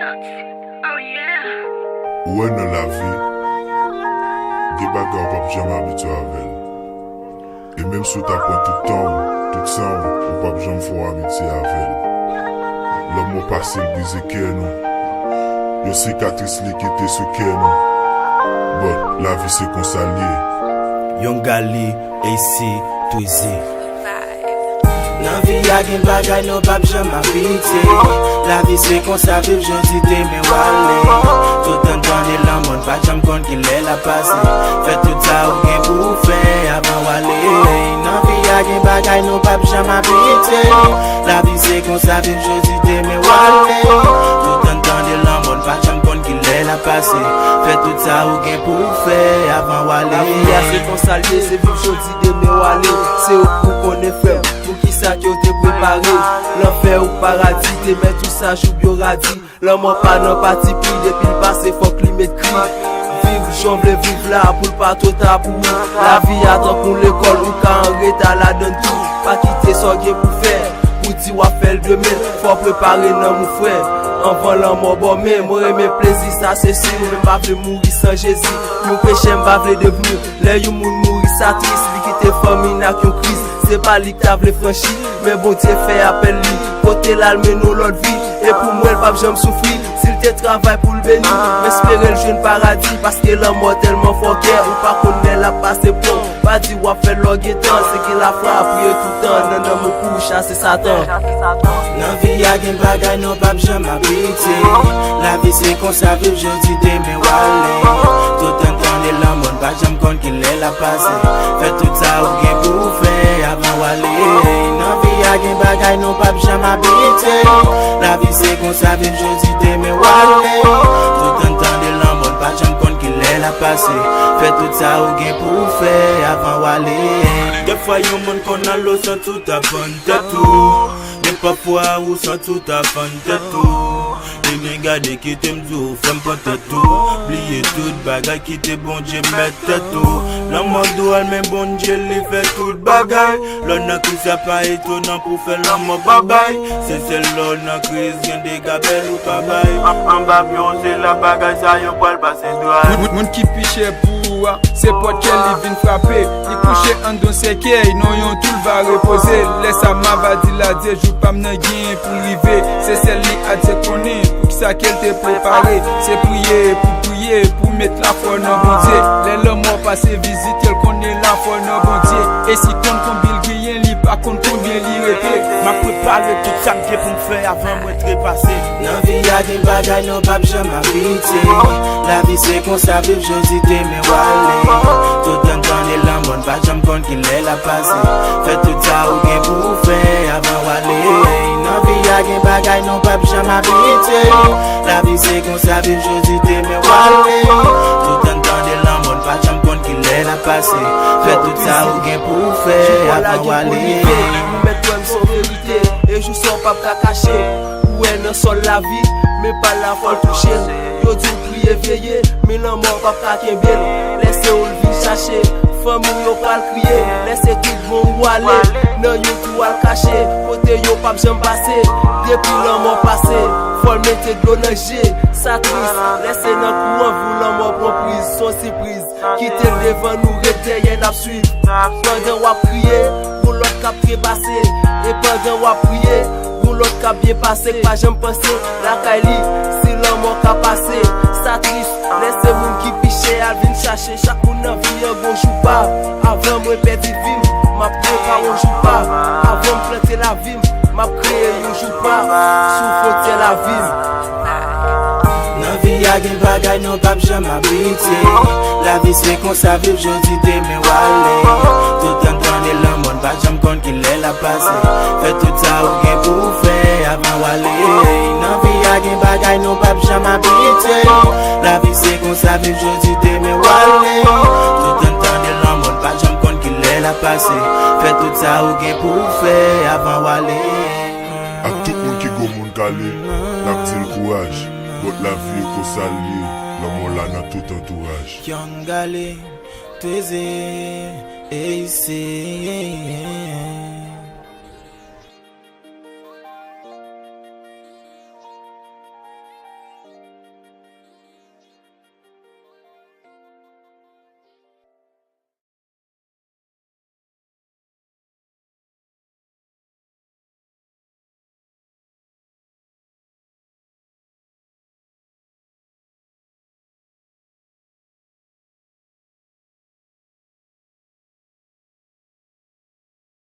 Oh yeah. Ouè nan la vi, ge bagay ou pap jam abitue avèl. E mèm sou ta pran tout tan tout san ou pap jam fò amitié avèl. L'homme ou pase l'bize kè nou, yo sikatris li kite sou kè nou. Bon, la vi se konsa liye. Yon gali, AC, Twizy. Nan vi a gen bagay nou pap jam abite. La vi se kon sa viv jodi deme wale. Tout an tan de lan moun pa jam kon ki lè la pase. Fè tout sa ou gen pou fè avan wale. Nan vi a gen bagay nou pap jam abite. La vi se kon sa viv jodi deme wale. Tout an tan de lan moun pa jam kon ki lè la pase. Fè tout sa ou gen pou fè avan wale. La vi a se kon sa liye, se viv jodi deme wale. Se ou pou konen fèm, pou ki sa ki ou te prepare. L'enfer ou paradis, te met tout sa chou bio radis. L'homme pas nan pati pi, depuis le passé faut que li met cri. Vive, j'en vle vive là, pour le pas tout à pour. La vie attend pour l'école, ou quand on reta la donne tout. Pas quitter son game pour faire, pour dire ou faire le demain. Faut préparer nan mon frère. En volant mon bon mais moi mes plaisir ça c'est sûr. M'pa vle mourir sans Jésus. Mon péché m'pa vle devenir. Les yon moun mourir ça triste, li quitte famille n'a qu'une crise. C'est pas li que t'as vle franchi, mais bon Dieu fait appel li. Côté l'alme nous l'autre vie. Et pour moi le pape j'aime souffrir. S'il te travaille pour le bénir, m'espérer le jeune paradis. Parce que l'homme est tellement fort ou pas connaît la passe pour. Pas dit ou fait l'orguetan, c'est qu'il a frappé tout le temps. Non mon couche c'est Satan. Nan vi a gen bagay nou pap jam abite. La vi se kon sa viv jodi deme wale. Tout an tan de lan moun pa jam kon ki lè la pase. Fè tout sa ou gen pou fè avan wale. Nan vi a gen bagay nou pap jam abite. La vi se kon sa viv jodi deme wale. Tout an tan de lan moun pa jam kon ki lè la pase. Fè tout sa ou gen pou fè avan wale. De fwa yon moun kon nan lo san tout avan de tout. Men parfois ou sans tout avant de tout. Les bien gardé qui t'aime tout, femme pas tout. Oublier tout bagay qui te bon Dieu mette tout. L'homme doit mais bon Dieu lui fait tout bagay. L'on a cru ça pas étonnant pour faire l'homme bagay. C'est celle-là n'a crise rien de gabelle ou pas bail. En babion c'est la bagay ça yon pas le passer droit. Moun qui piche pour c'est pas qu'elle vient frapper. Il couche en don séquelle, non yon tout va reposer. Laisse à ma va dire la dire joue pas m'nan gain pour river. C'est celle li a dit connaît pour que ça qu'elle te préparé. C'est prier pour mettre la foi dans bon Dieu. Les l'homme passé visiter elle connaît la foi dans bon Dieu. Et si compte combien gagne li pas compte combien li répé. M'a préparé tout ça que pour me faire avant moi trépasser. Nan vi a gen bagay nou pap jam abite. La vie c'est qu'on sa viv jodi deme wale. Tout an tan de lan moun pa jam kon ki lè la pase. Fè tout sa ou gen pou fè avan wale. Nan vi a gen bagay nou pap jam abite. La vie c'est qu'on sa viv jodi deme wale. Tout an tan de lan moun pa jam kon ki lè la pase. Fè tout sa ou gen pou fè avan wale. Mettre son vérité et je sens pas caché. Où est non sol la vie, mais pas la folle toucher. Yo dit prier veiller, mais non mort pas craquer bien. Laissez ou le vie chercher, femme ou yo pas le crier. Laissez tout bon ou aller, non yo tout à le cacher. Côté yo pas j'aime passer, depuis l'homme passé. Faut le mettre de l'eau nager, ça triste. Laissez dans courant, vous l'homme prend prise, son surprise. Quittez le devant nous, restez y'en a suivre. Pendant ou à prier, vous l'autre cap trépasser. Et pendant ou à prier, vous l'autre cap bien passé. Pas j'aime penser, la Kaili, si l'homme a passé. Ça triste, laissez moun qui piche, elle vient chercher. Chaque moun nan vie un bon joue pas. Avant moi perdre vim, ma prépa on joue pas. Avant me planter la vim, ma créé on joue pas. Souffle la vim. Nan vi a gen bagay nou pap jam abite. La vie c'est qu'on sa viv jodi deme wale. Tout an tan de lan moun pa jam kon ki lè la pase. Fè tout sa ou gen pou fè avan wale. Nan vi a gen bagay nou pap jam abite. La vie c'est qu'on sa viv jodi deme wale. Tout an tan de lan moun pa jam kon ki lè la pase. Fè tout sa ou gen pou fè avan wale. A tout moun ki go moun kale, la ptil courage. Got la vie ko sali, l'homme là dans tout entourage. Yon gale, Twizy, AC.